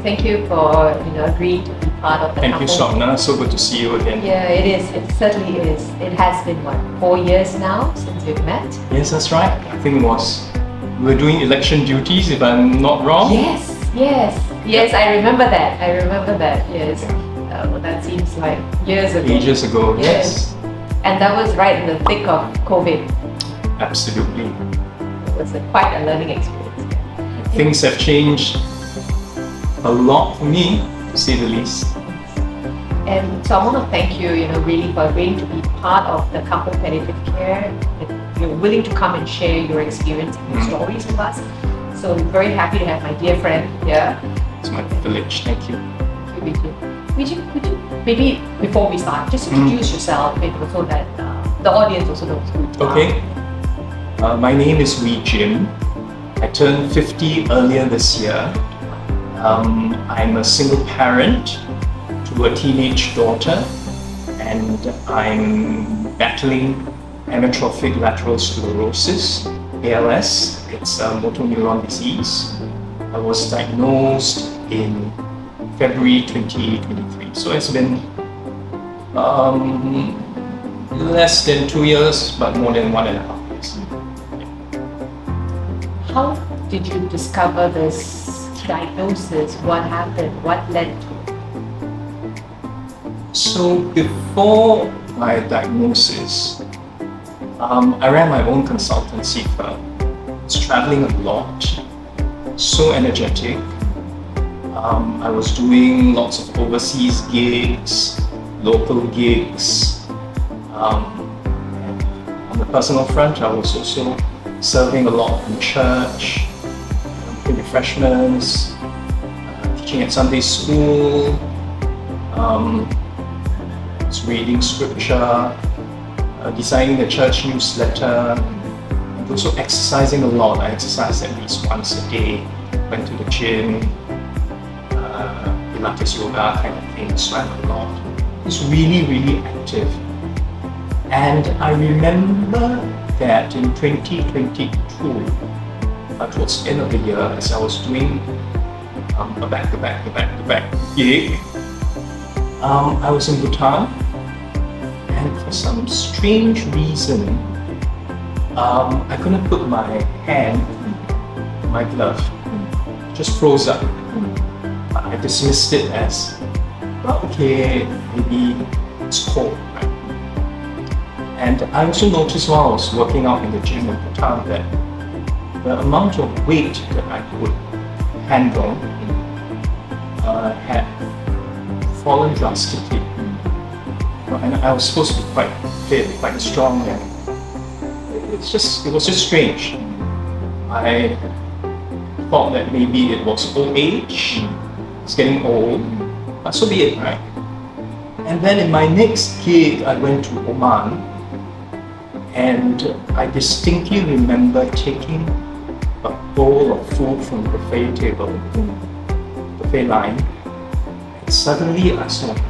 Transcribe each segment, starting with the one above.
Thank you for agreeing to be part of the Thank you, Swapna. So good to see you again. Yeah, it is. It certainly is. It has been, 4 years now since we've met? Yes, that's right. I think we were doing election duties, if I'm not wrong. Yes, I remember that. Yes. That seems like years ago. Ages ago, yes. And that was right in the thick of COVID. Absolutely. It was quite a learning experience. Things have changed a lot for me, to say the least. And so I want to thank you, really for agreeing to be part of the Kampong Palliative Care. That you're willing to come and share your experience and your stories with us. So I'm very happy to have my dear friend here. It's my privilege. Thank you. Thank you. Would you maybe before we start, just introduce yourself, so that the audience also knows who you are. Okay. My name is Whee Jim. I turned 50 earlier this year. I'm a single parent to a teenage daughter, and I'm battling Amyotrophic Lateral Sclerosis, ALS. It's a motor neuron disease. I was diagnosed in February 2023. So it's been less than 2 years, but more than 1.5 years. How did you discover this diagnosis? What happened? What led to it? So before my diagnosis, I ran my own consultancy firm. I was traveling a lot, so energetic. I was doing lots of overseas gigs, local gigs. On the personal front, I was also serving a lot in church, in refreshments, teaching at Sunday school, was reading scripture, designing the church newsletter, and also exercising a lot. I exercised at least once a day, went to the gym, Pilates yoga kind of thing, swam a lot. It was really, really active. And I remember that in 2022, towards the end of the year, as I was doing a back-to-back gig, I was in Bhutan, and for some strange reason, I couldn't put my hand in my glove. It just froze up. I dismissed it as, okay, maybe it's cold. Right? And I also noticed while I was working out in the gym in Bhutan that the amount of weight that I could handle had fallen drastically. And I was supposed to be quite fit, quite strong, and it was just strange. I thought that maybe it was old age, it's getting old, but so be it, right? And then in my next gig, I went to Oman, and I distinctly remember taking a bowl of food from the buffet table, buffet line, and suddenly I sort of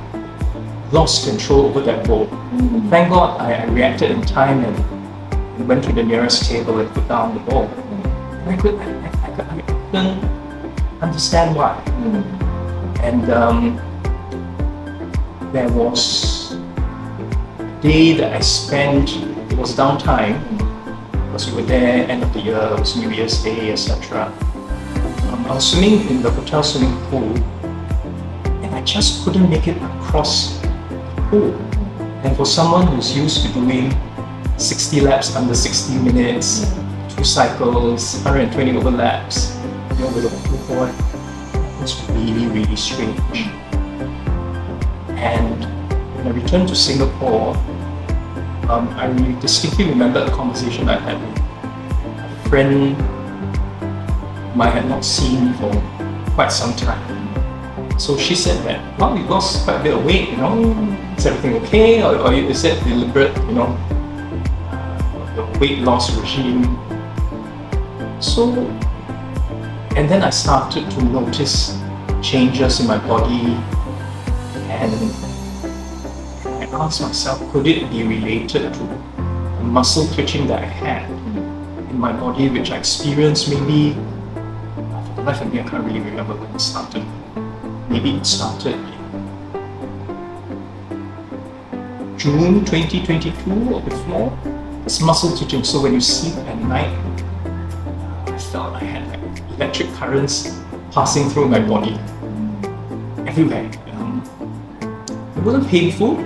lost control over that bowl. Thank God I reacted in time and went to the nearest table and put down the bowl. And I couldn't understand why. And there was a day that I spent, it was downtime, because we were there, end of the year, it was New Year's Day, etc. I was swimming in the hotel swimming pool, and I just couldn't make it across the pool. And for someone who's used to doing 60 laps under 60 minutes, 2 cycles, 120 overlaps, with a pool boy, it was really, really strange. And when I returned to Singapore, I really distinctly remember a conversation I had with a friend whom I had not seen for quite some time. So she said that, well, you lost quite a bit of weight, is everything okay? Or is it deliberate, the weight loss regime? So, and then I started to notice changes in my body, and I asked myself, could it be related to the muscle twitching that I had in my body, which I experienced maybe, for the life of me, I can't really remember when it started. maybe it started in June 2022 or before. It's muscle twitching. So when you sleep at night, I felt I had like electric currents passing through my body everywhere. It wasn't painful,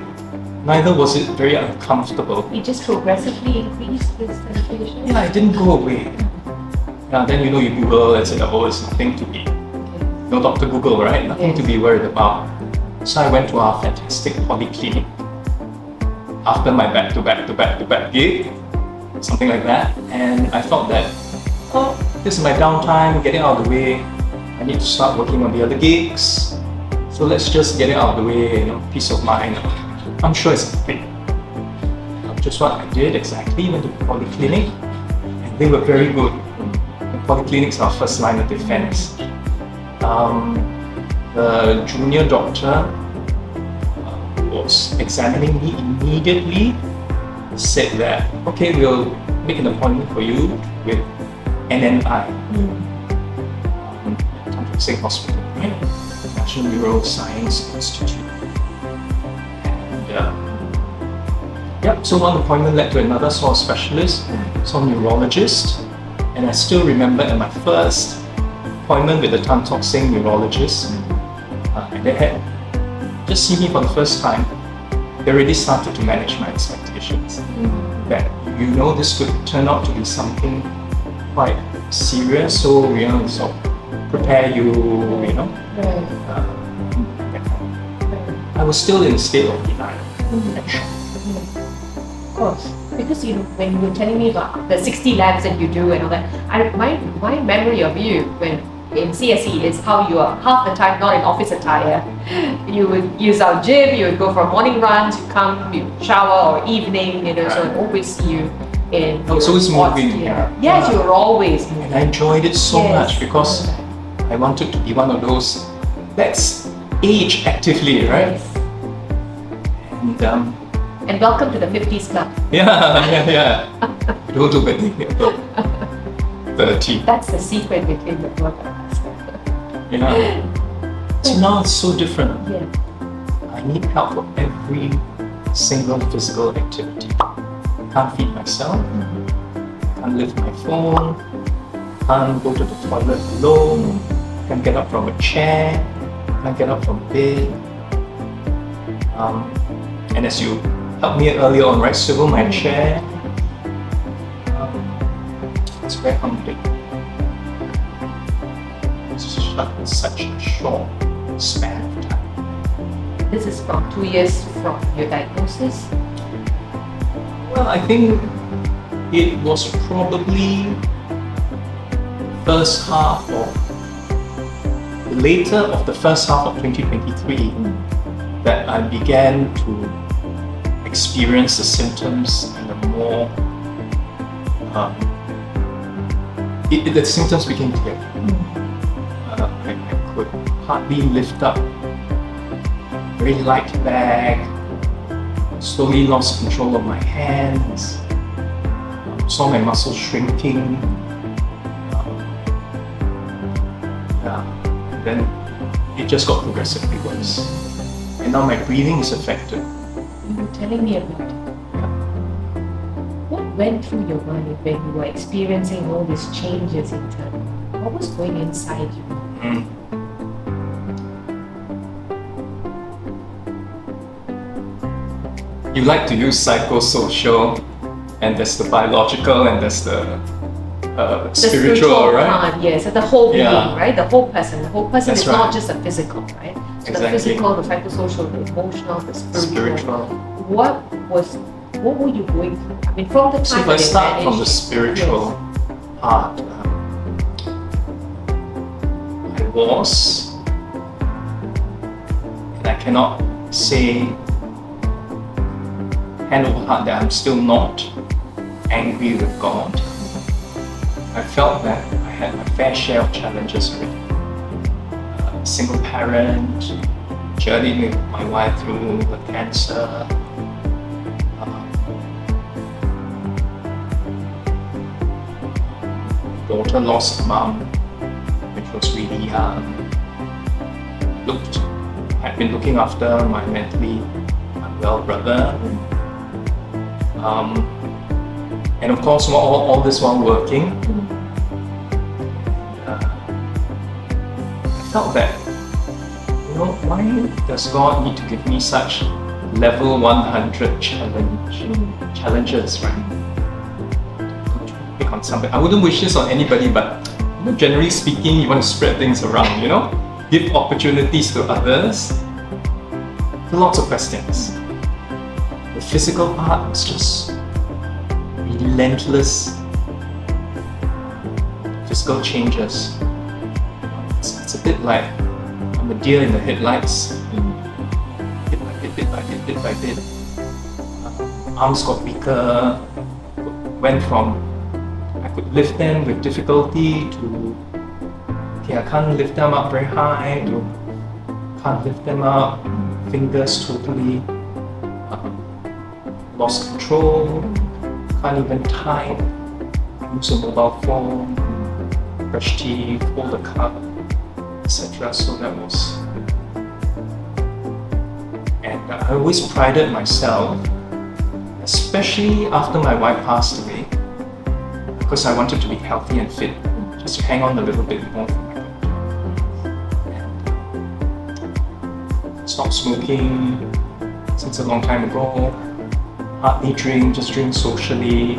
neither was it very uncomfortable. It just progressively increased this sensation? Yeah, it didn't go away. Yeah, then you Google and say, oh, it's nothing to be. No Dr. Google, right? Nothing to be worried about. So I went to our fantastic polyclinic after my back-to-back gig, something like that. And I thought that, oh, this is my downtime, getting out of the way. I need to start working on the other gigs. So let's just get it out of the way, peace of mind. I'm sure it's a thing. Just what I did exactly, went to the polyclinic, and they were very good. The polyclinics are first line of defense. The junior doctor who was examining me immediately said that, okay, we'll make an appointment for you with NNI, Kampong Hospital, right? National Neuroscience Institute. And so one appointment led to another, saw a specialist, saw a neurologist, and I still remember at my first appointment with the Tan Tock Seng neurologist, and they had just seen me for the first time. They already started to manage my expectations. That this could turn out to be something quite serious, so sort of prepare you, I was still in a state of denial and shock. Of course, because when you were telling me about the 60 labs that you do and all that, my memory of you when in CSE is how you are half the time not in office attire. You would use our gym, you would go for morning runs, you come, you shower or evening, so I always see you in. I was always moving. Yes, you were always moving. And I enjoyed it so much because I wanted to be one of those that's age actively, right? Yes. And welcome to the 50s club. Yeah. Don't do anything until 30. That's the secret between the two of us. So now it's so different. Yeah. I need help for every single physical activity. I can't feed myself. I can't lift my phone. I can't go to the toilet alone. I can't get up from a chair. I can't get up from bed. And as you helped me earlier on, right, swivel my chair. It's very humbling. It's such a short span of time. This is from 2 years from your diagnosis? Well, I think it was probably later of the first half of 2023 that I began to experience the symptoms in a more the symptoms became clear. I could hardly lift up very light bag, slowly lost control of my hands, saw my muscles shrinking. And then it just got progressively worse. And now my breathing is affected. You were telling me about it. What went through your mind when you were experiencing all these changes internally? What was going inside you? You like to use psychosocial, and there's the biological, and there's the spiritual, right? Part, yes, the whole being, right? The whole person. The whole person That's is right. not just a physical, right? So the physical, the psychosocial, the emotional, the spiritual. What were you going through? I mean, from the time so if I start from the spiritual part, I was, and I cannot say hand over heart that I'm still not angry with God. I felt that I had my fair share of challenges already. A single parent, journeying with my wife through the cancer. Daughter lost a mom, which was really young. I'd been looking after my mentally unwell brother. And of course, all this while working. I felt that, why does God need to give me such level 100 challenges, right? Pick on somebody. I wouldn't wish this on anybody, but generally speaking, you want to spread things around, give opportunities to others. Lots of questions. The physical part was just relentless physical changes. It's a bit like I'm a deer in the headlights. Bit by bit. Arms got weaker. Went from I could lift them with difficulty to I can't lift them up very high to can't lift them up. Fingers totally lost control. Can't even type. Use a mobile phone. Brush teeth. Hold a cup, etc. So that was. And I always prided myself, especially after my wife passed away, because I wanted to be healthy and fit, just to hang on a little bit more for my daughter. And stopped smoking since a long time ago, hardly drink, just drink socially,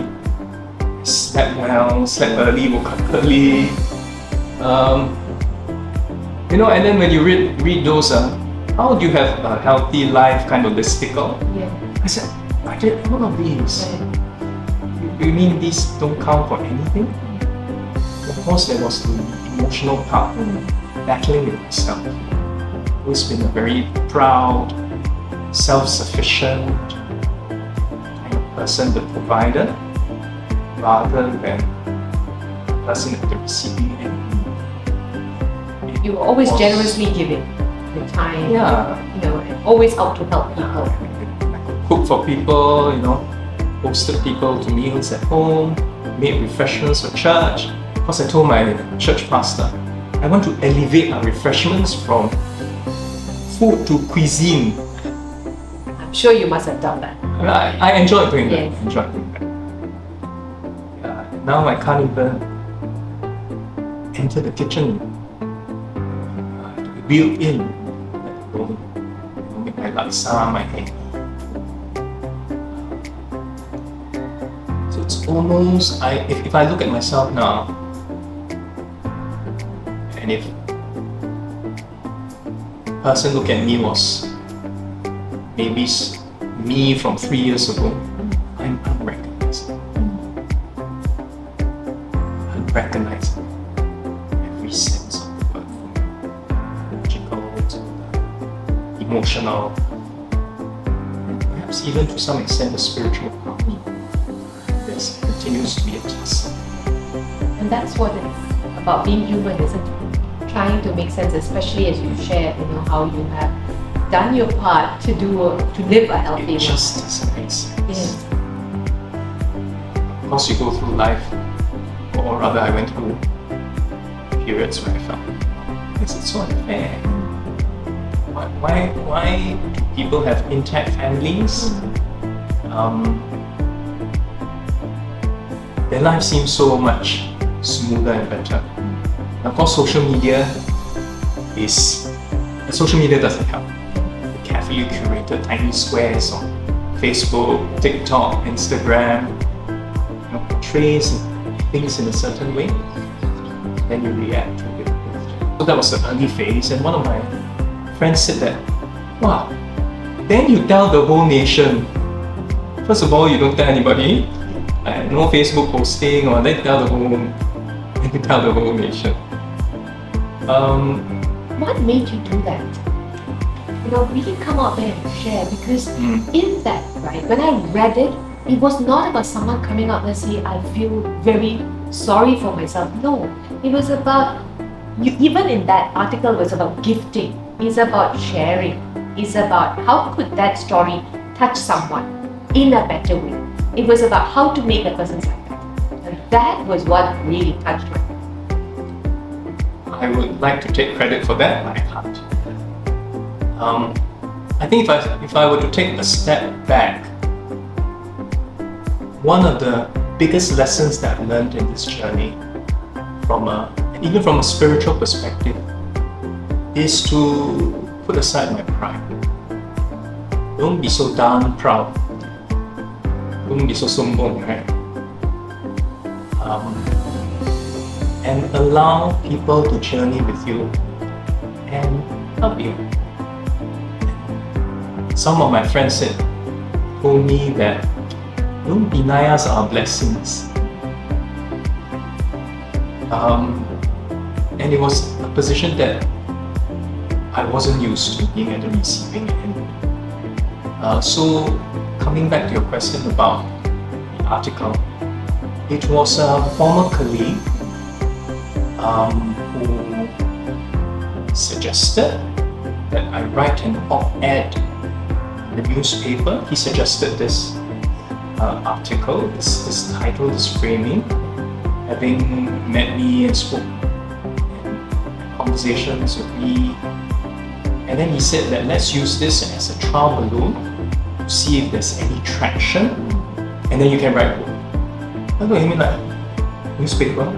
slept well, slept early, woke up early. And then when you read those, how do you have a healthy life kind of listicle? Yeah. I said, I did all of these. Right. You mean these don't count for anything? Of course, there was the emotional part, battling with myself. Always been a very proud, self-sufficient kind of person, the provider, rather than the person at the receiving end. You were always generously giving the time, and always out to help people. I could cook for people, hosted people to meals at home, made refreshments for church. Because I told my church pastor, I want to elevate our refreshments from food to cuisine. I'm sure you must have done that. I enjoyed doing Yes. that. Now I can't even enter the kitchen to be built in, let alone make my laksa, my egg. So it's almost, if I look at myself now, and if the person look at me was maybe me from 3 years ago, I'm unrecognizable. Unrecognizable. Every sense of the word, from logical to emotional, and perhaps even to some extent the spiritual part. This continues to be a tussle. And that's what it's about being human, isn't it? Trying to make sense, especially as you shared, how you have done your part to live a healthy It life. just doesn't make sense. Yes. Of course, you go through life, or rather, I went through periods where I felt, is it so unfair? Why do people have intact families? Their life seems so much smoother and better. Of course, social media doesn't help. The carefully curated tiny squares on Facebook, TikTok, Instagram, portrays things in a certain way, then you react to it. So that was the early phase, and one of my friends said that, wow, then you tell the whole nation. First of all, you don't tell anybody, no Facebook posting, or then you tell the whole nation. What made you do that? Really come out there and share, because in that, right, when I read it, it was not about someone coming out and saying, I feel very sorry for myself. No, it was about, even in that article, it was about gifting. It's about sharing. It's about how could that story touch someone in a better way. It was about how to make a person's life better. And that was what really touched me. I would like to take credit for that, but I can't. I think if I were to take a step back, one of the biggest lessons that I've learned in this journey, even from a spiritual perspective, is to put aside my pride. Don't be so darn proud. Don't be so sombong, right? And allow people to journey with you and help you. Some of my friends told me that don't deny us our blessings. And it was a position that I wasn't used to, being at the receiving end. So coming back to your question about the article, it was a former colleague who suggested that I write an op-ed in the newspaper. He suggested this article, this title, this framing, having met me and spoke and conversations with me. And then he said that let's use this as a trial balloon to see if there's any traction, and then you can write book. I look at him like, newspaper,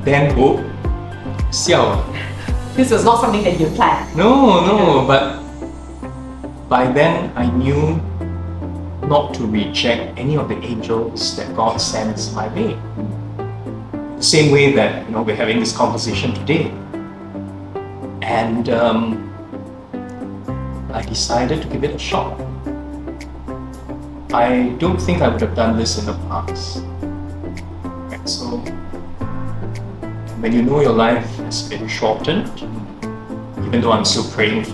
then book, siao. This was not something that you planned. No, but by then I knew not to reject any of the angels that God sends my way. The same way that we're having this conversation today. And I decided to give it a shot. I don't think I would have done this in the past. Right, so when you know your life has been shortened, even though I'm still praying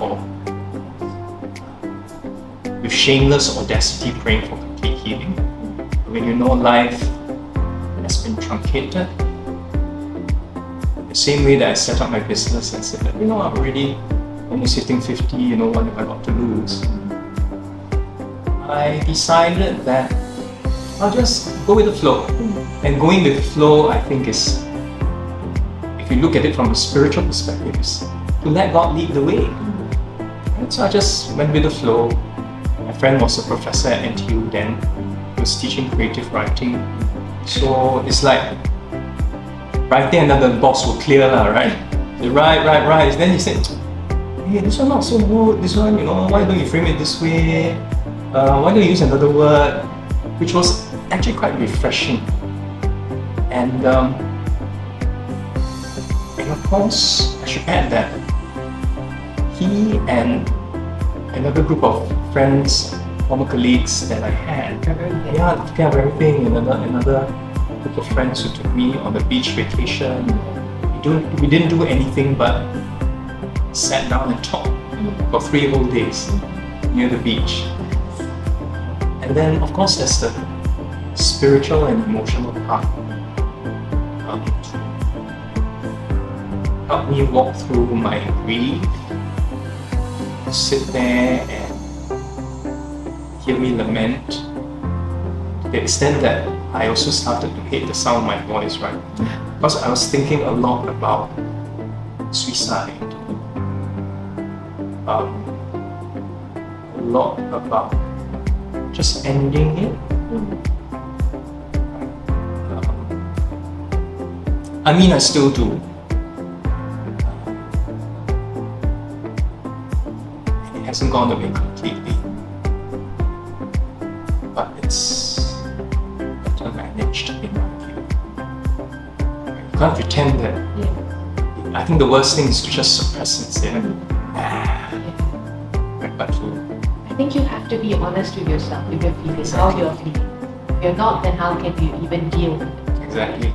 with shameless audacity, praying for complete healing. When you know life has been truncated, the same way that I set up my business and said that, I'm already almost hitting 50, what have I got to lose? I decided that I'll just go with the flow. And going with the flow, I think is, if you look at it from a spiritual perspective, is to let God lead the way. And so I just went with the flow. My friend was a professor at NTU then. He was teaching creative writing. So it's like writing and then the box will clear, right? They write. Then he said, hey, this one not so good. This one, why don't you frame it this way? Why don't you use another word? Which was actually quite refreshing. And of course, I should add that he and another group of friends, former colleagues that I had, took care of everything. Another group of friends who took me on the beach vacation. We didn't do anything but sat down and talked for 3 whole days near the beach. And then, of course, there's the spiritual and emotional part. Help me walk through my grief, sit there and hear me lament, to the extent that I also started to hate the sound of my voice, right? Because I was thinking a lot about suicide, a lot about just ending it. I mean, I still do. It hasn't gone away completely, but it's better managed in my view. You can't pretend that. I think the worst thing is to just suppress and say, but I think you have to be honest with yourself, with your feelings, how you're feeling. If you're not, then how can you even deal with it? Exactly.